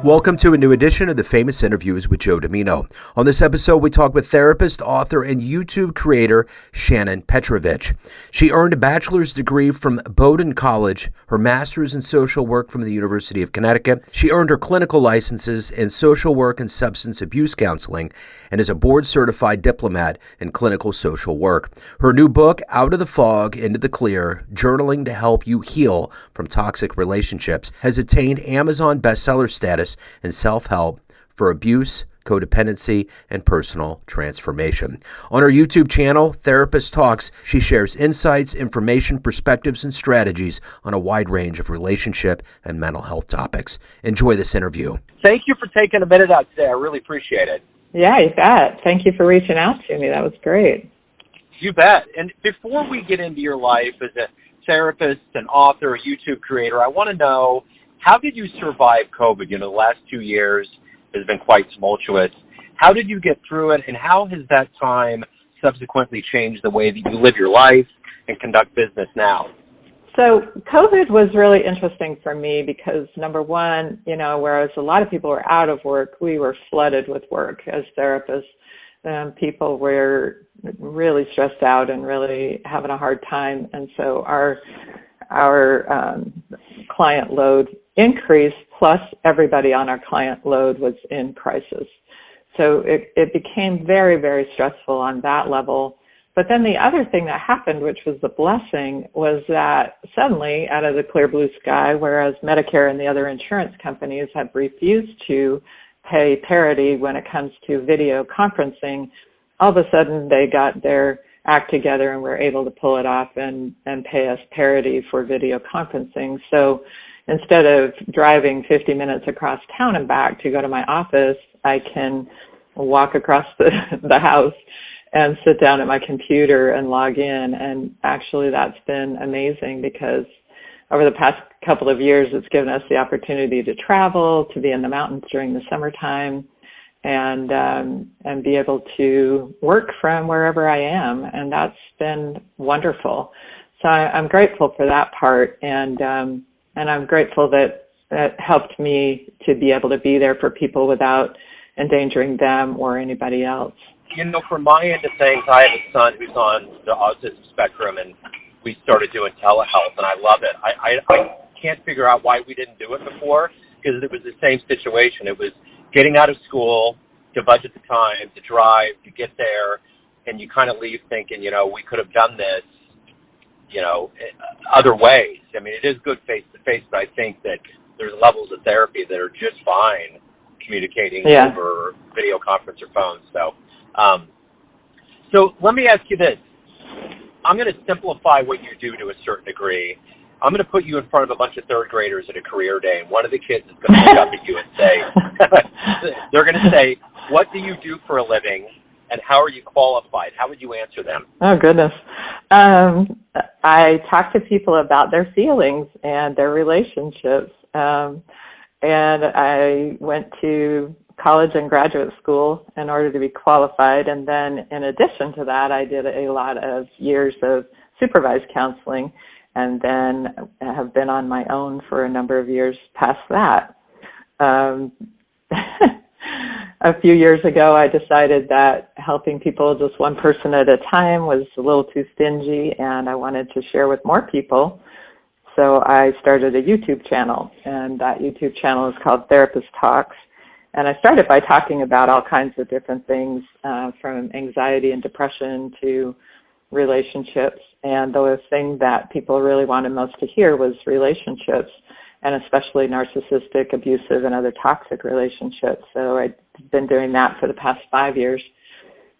Welcome to a new edition of the Famous Interviews with Joe Dimino. On this episode, we talk with therapist, author, and YouTube creator Shannon Petrovich. She earned a bachelor's degree from Bowdoin College, her master's in social work from the University of Connecticut. She earned her clinical licenses in social work and substance abuse counseling, and is a board-certified diplomat in clinical social work. Her new book, Out of the Fog, Into the Clear, Journaling to Help You Heal from Toxic Relationships, has attained Amazon bestseller status in self-help for abuse, codependency, and personal transformation. On her YouTube channel, Therapist Talks, she shares insights, information, perspectives, and strategies on a wide range of relationship and mental health topics. Enjoy this interview. Thank you for taking a minute out today. I really appreciate it. Yeah, you bet. Thank you for reaching out to me. That was great. You bet. And before we get into your life as a therapist, an author, a YouTube creator, I want to know, how did you survive COVID? The last 2 years has been quite tumultuous. How did you get through it, and how has that time subsequently changed the way that you live your life and conduct business now? So COVID was really interesting for me because, number one, whereas a lot of people were out of work, we were flooded with work as therapists. People were really stressed out and really having a hard time, and so our client load increased, plus everybody on our client load was in crisis. So it became very, very stressful on that level. But then the other thing that happened, which was the blessing, was that suddenly, out of the clear blue sky, whereas Medicare and the other insurance companies have refused to pay parity when it comes to video conferencing, all of a sudden they got their act together and were able to pull it off and pay us parity for video conferencing. So instead of driving 50 minutes across town and back to go to my office, I can walk across the house and sit down at my computer and log in. And actually that's been amazing because over the past couple of years, it's given us the opportunity to travel, to be in the mountains during the summertime, and be able to work from wherever I am. And that's been wonderful. So I'm grateful for that part. And I'm grateful that it helped me to be able to be there for people without endangering them or anybody else. From my end of things, I have a son who's on the autism spectrum, and we started doing telehealth, and I love it. I can't figure out why we didn't do it before, because it was the same situation. It was getting out of school, to budget the time, to drive, to get there, and you kind of leave thinking, we could have done this, other ways. I mean, it is good face-to-face, but I think that there's levels of therapy that are just fine communicating over video conference or phone. So let me ask you this. I'm going to simplify what you do to a certain degree. I'm going to put you in front of a bunch of third graders at a career day, and one of the kids is going to look up at you and say, they're going to say, what do you do for a living, and how are you qualified? How would you answer them? Oh, goodness. I talk to people about their feelings and their relationships. And I went to college and graduate school in order to be qualified. And then in addition to that, I did a lot of years of supervised counseling, and then have been on my own for a number of years past that. A few years ago, I decided that helping people just one person at a time was a little too stingy, and I wanted to share with more people. So I started a YouTube channel, and that YouTube channel is called Therapist Talks. And I started by talking about all kinds of different things, from anxiety and depression to relationships. And the thing that people really wanted most to hear was relationships, and especially narcissistic, abusive, and other toxic relationships. So I've been doing that for the past 5 years.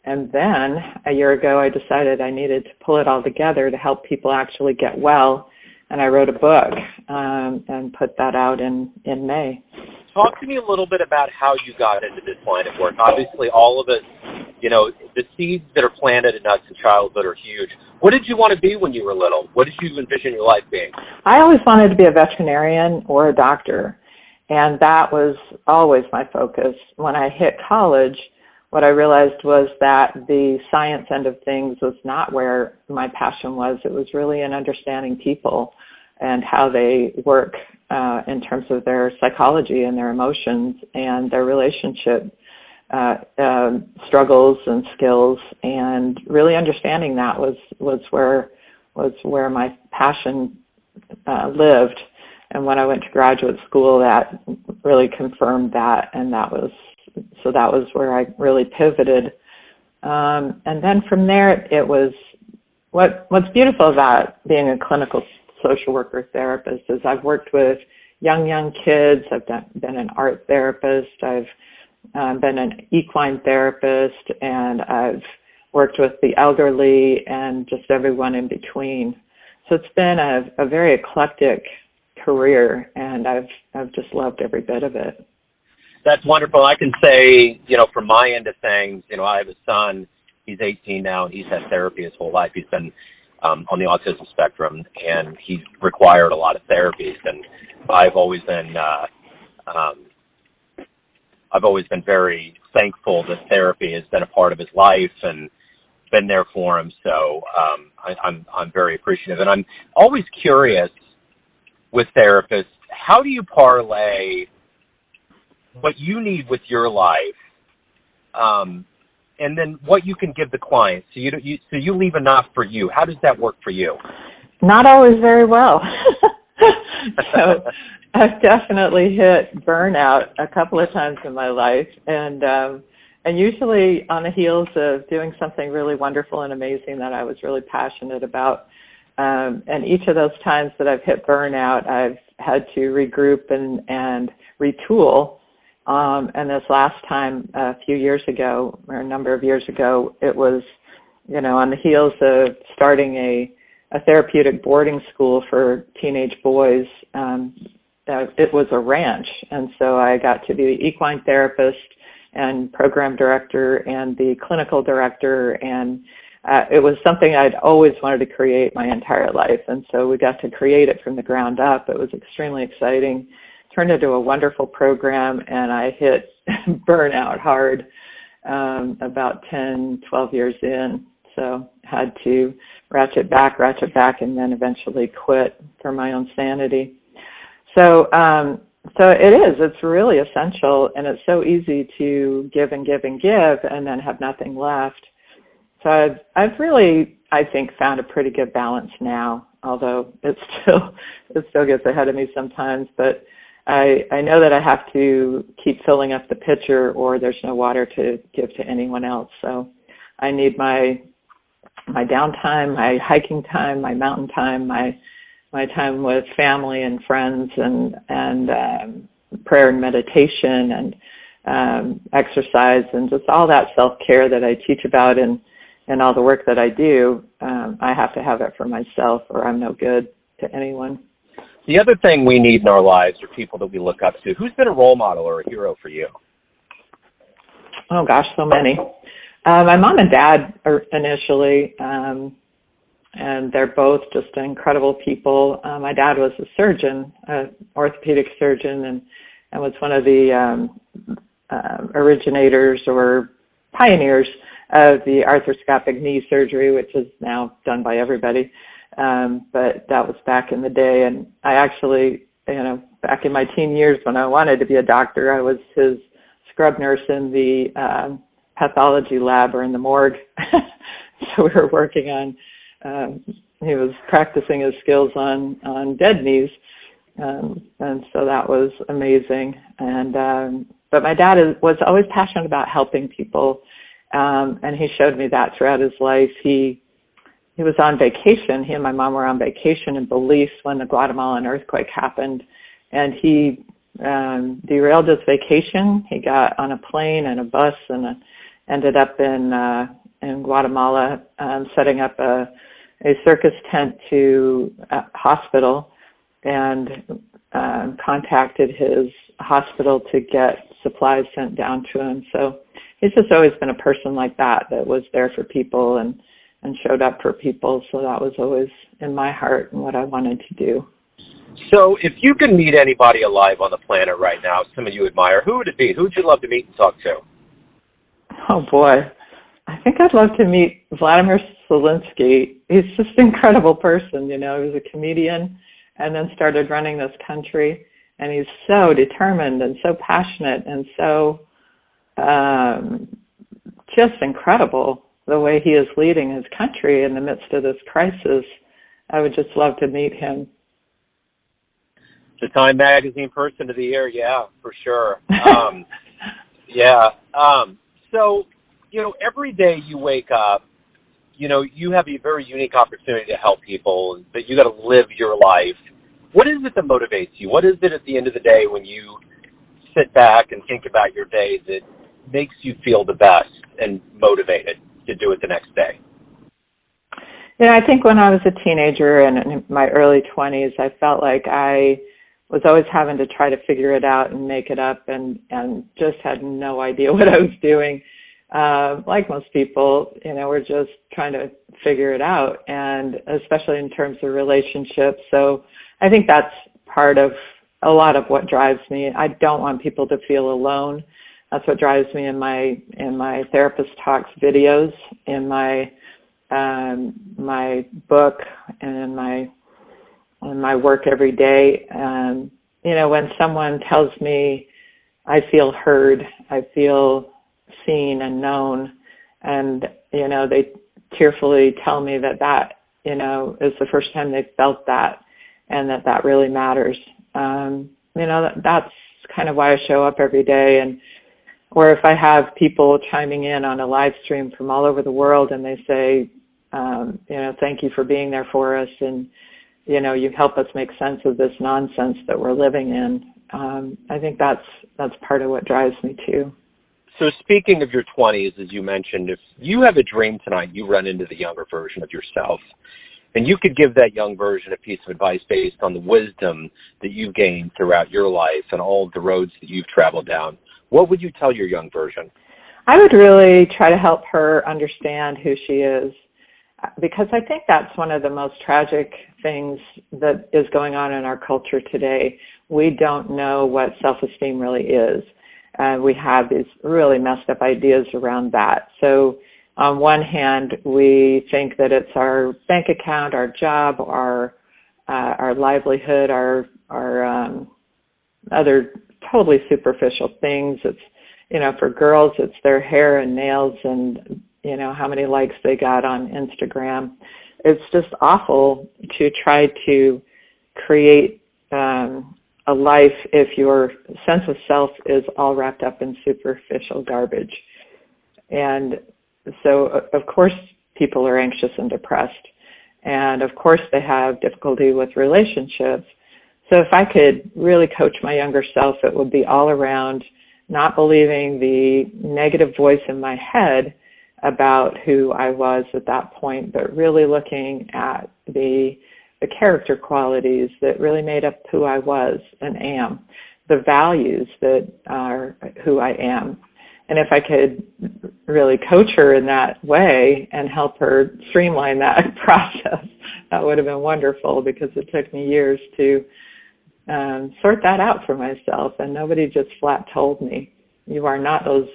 And then a year ago, I decided I needed to pull it all together to help people actually get well. And I wrote a book and put that out in May. Talk to me a little bit about how you got into this line of work. Obviously, all of us, the seeds that are planted in us in childhood are huge. What did you want to be when you were little? What did you envision your life being? I always wanted to be a veterinarian or a doctor, and that was always my focus. When I hit college, what I realized was that the science end of things was not where my passion was. It was really in understanding people. and how they work in terms of their psychology and their emotions and their relationship struggles and skills, and really understanding that was where my passion lived. And when I went to graduate school, that really confirmed that, and that was where I really pivoted. And then from there, it was what's beautiful about being a clinical social worker therapist is I've worked with young kids. I've been an art therapist. I've been an equine therapist, and I've worked with the elderly and just everyone in between. So it's been a very eclectic career, and I've just loved every bit of it. That's wonderful. I can say, from my end of things, I have a son. He's 18 now, and he's had therapy his whole life. He's been on the autism spectrum, and he's required a lot of therapies. And I've always been very thankful that therapy has been a part of his life and been there for him. So I'm very appreciative, and I'm always curious with therapists, how do you parlay what you need with your life, and then what you can give the client, so you leave enough for you? How does that work for you? Not always very well. So I've definitely hit burnout a couple of times in my life, and usually on the heels of doing something really wonderful and amazing that I was really passionate about. And each of those times that I've hit burnout, I've had to regroup and retool. And this last time, a few years ago, or a number of years ago, it was, on the heels of starting a therapeutic boarding school for teenage boys. It was a ranch. And so I got to be the equine therapist and program director and the clinical director, and it was something I'd always wanted to create my entire life. And so we got to create it from the ground up. It was extremely exciting, turned into a wonderful program, and I hit burnout hard about 10, 12 years in. So had to ratchet back, and then eventually quit for my own sanity. So it's really essential, and it's so easy to give and give and give and then have nothing left. So I've really, I think, found a pretty good balance now, although it still gets ahead of me sometimes. But I know that I have to keep filling up the pitcher, or there's no water to give to anyone else. So I need my downtime, my hiking time, my mountain time, my time with family and friends, and prayer and meditation and exercise, and just all that self-care that I teach about and all the work that I do. I have to have it for myself, or I'm no good to anyone. The other thing we need in our lives are people that we look up to. Who's been a role model or a hero for you? Oh gosh, so many. My mom and dad are initially, and they're both just incredible people. My dad was a surgeon, an orthopedic surgeon, and was one of the originators or pioneers of the arthroscopic knee surgery, which is now done by everybody. But that was back in the day. And I actually, back in my teen years when I wanted to be a doctor, I was his scrub nurse in the pathology lab or in the morgue. So we were working on, he was practicing his skills on dead knees. And so that was amazing. And, but my dad was always passionate about helping people. And he showed me that throughout his life. He was on vacation. He and my mom were on vacation in Belize when the Guatemalan earthquake happened. And he derailed his vacation. He got on a plane and a bus and ended up in Guatemala, setting up a circus tent to a hospital, and contacted his hospital to get supplies sent down to him. So he's just always been a person like that was there for people and showed up for people. So that was always in my heart and what I wanted to do. So if you could meet anybody alive on the planet right now, someone you admire, who would it be? Who would you love to meet and talk to? Oh, boy. I think I'd love to meet Vladimir Zelensky. He's just an incredible person. He was a comedian, and then started running this country. And he's so determined and so passionate and so just incredible the way he is leading his country in the midst of this crisis. I would just love to meet him. The Time Magazine Person of the Year, yeah, for sure. Yeah. So, every day you wake up, you have a very unique opportunity to help people, but you got to live your life. What is it that motivates you? What is it at the end of the day when you sit back and think about your day that makes you feel the best and motivated to do it the next day? I think when I was a teenager and in my early 20s, I felt like I was always having to try to figure it out and make it up and just had no idea what I was doing. Like most people, we're just trying to figure it out, and especially in terms of relationships. So I think that's part of a lot of what drives me. I don't want people to feel alone. That's what drives me in my Therapist Talks videos, in my book, and in my work every day. When someone tells me I feel heard, I feel seen and known, and they tearfully tell me that is the first time they've felt that, and that really matters. That's kind of why I show up every day. Or if I have people chiming in on a live stream from all over the world and they say, thank you for being there for us, and you help us make sense of this nonsense that we're living in. I think that's part of what drives me too. So speaking of your 20s, as you mentioned, if you have a dream tonight, you run into the younger version of yourself, and you could give that young version a piece of advice based on the wisdom that you've gained throughout your life and all of the roads that you've traveled down, what would you tell your young version? I would really try to help her understand who she is, because I think that's one of the most tragic things that is going on in our culture today. We don't know what self-esteem really is. We have these really messed up ideas around that. So on one hand, we think that it's our bank account, our job, our livelihood, our other totally superficial things. It's, for girls, it's their hair and nails and, how many likes they got on Instagram. It's just awful to try to create a life if your sense of self is all wrapped up in superficial garbage. And so, of course, people are anxious and depressed. And, of course, they have difficulty with relationships. So if I could really coach my younger self, it would be all around not believing the negative voice in my head about who I was at that point, but really looking at the character qualities that really made up who I was and am, the values that are who I am. And if I could really coach her in that way and help her streamline that process, that would have been wonderful, because it took me years to sort that out for myself, and nobody just flat told me. You are not those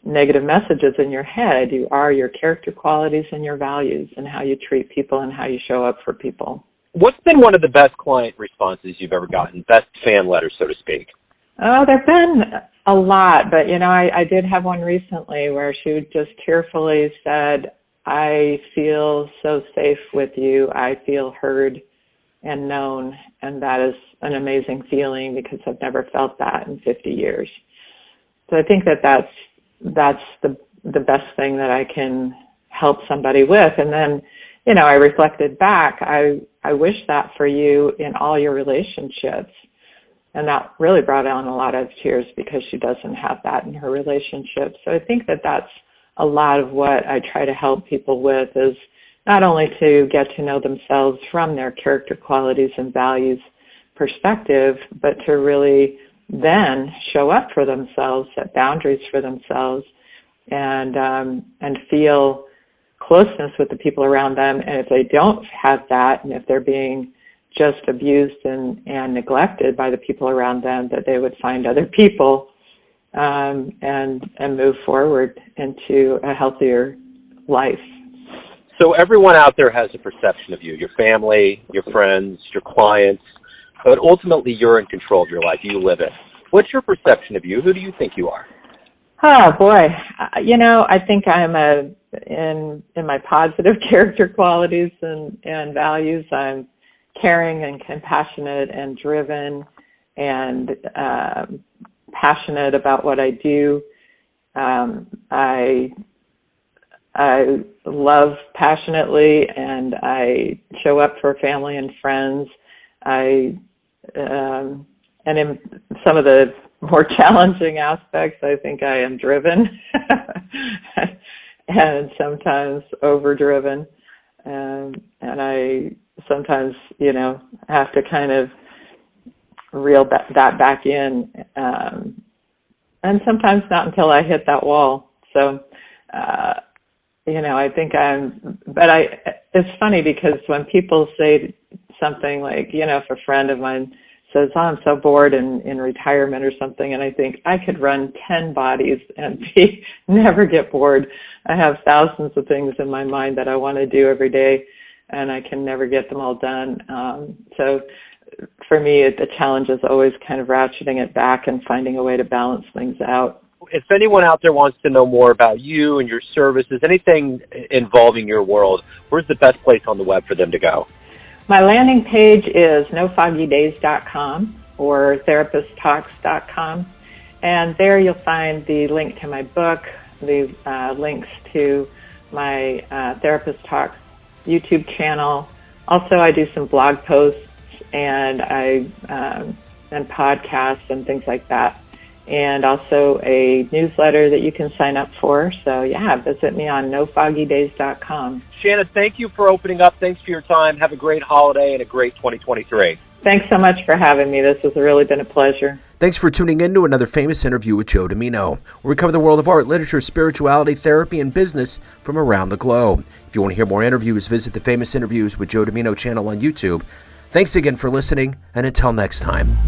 negative messages in your head. You are your character qualities and your values and how you treat people and how you show up for people. What's been one of the best client responses you've ever gotten, best fan letter, so to speak? Oh, there have been a lot, but, I did have one recently where she just tearfully said, I feel so safe with you. I feel heard and known, and that is an amazing feeling, because I've never felt that in 50 years. So I think that's the best thing that I can help somebody with. And then, I reflected back, I wish that for you in all your relationships. And that really brought on a lot of tears, because she doesn't have that in her relationship. So I think that's a lot of what I try to help people with, is not only to get to know themselves from their character qualities and values perspective, but to really then show up for themselves, set boundaries for themselves, and feel closeness with the people around them. And if they don't have that, and if they're being just abused and neglected by the people around them, that they would find other people and move forward into a healthier life. So everyone out there has a perception of you, your family, your friends, your clients. but ultimately you're in control of your life. You live it. What's your perception of you? Who do you think you are? Oh boy, I think I'm in my positive character qualities and values. I'm caring and compassionate and driven and passionate about what I do. I love passionately, and I show up for family and friends. And in some of the more challenging aspects, I think I am driven and sometimes overdriven. And I sometimes, have to kind of reel that back in. And sometimes not until I hit that wall. So, I think it's funny because when people say something like, if a friend of mine says, oh, I'm so bored in retirement or something, and I think I could run 10 bodies and never get bored. I have thousands of things in my mind that I want to do every day, and I can never get them all done. So for me, the challenge is always kind of ratcheting it back and finding a way to balance things out. If anyone out there wants to know more about you and your services, anything involving your world, where's the best place on the web for them to go? My landing page is nofoggydays.com or therapisttalks.com, and there you'll find the link to my book, the links to my Therapist Talks YouTube channel. Also, I do some blog posts and podcasts and things like that, and also a newsletter that you can sign up for. So visit me on nofoggydays.com. Shannon, thank you for opening up. Thanks for your time. Have a great holiday and a great 2023. Thanks so much for having me. This has really been a pleasure. Thanks for tuning in to another famous interview with Joe Dimino, where we cover the world of art, literature, spirituality, therapy, and business from around the globe. If you want to hear more interviews, visit the Famous Interviews with Joe Dimino channel on YouTube. Thanks again for listening, and until next time.